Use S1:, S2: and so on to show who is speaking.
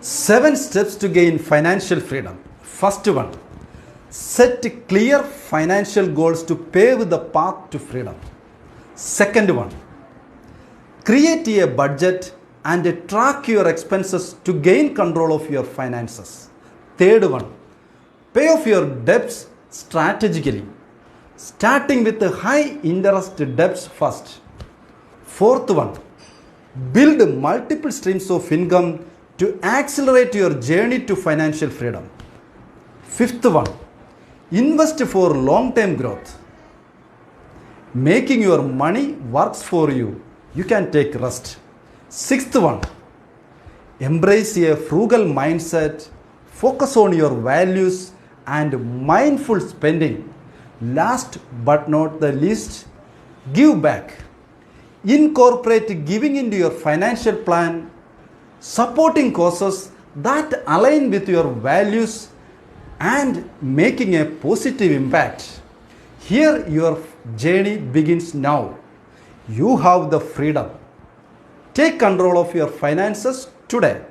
S1: 7 steps to gain financial freedom. First one, set clear financial goals to pave the path to freedom. Second one, create a budget and track your expenses to gain control of your finances. Third one, pay off your debts strategically, starting with high interest debts first. Fourth one, build multiple streams of income to accelerate your journey to financial freedom. Fifth one, invest for long-term growth. Making your money works for you. You can take rest. Sixth one, embrace a frugal mindset. Focus on your values and mindful spending. Last but not the least, give back. Incorporate giving into your financial plan, supporting causes that align with your values and making a positive impact. Here your journey begins now. You have the freedom. Take control of your finances today.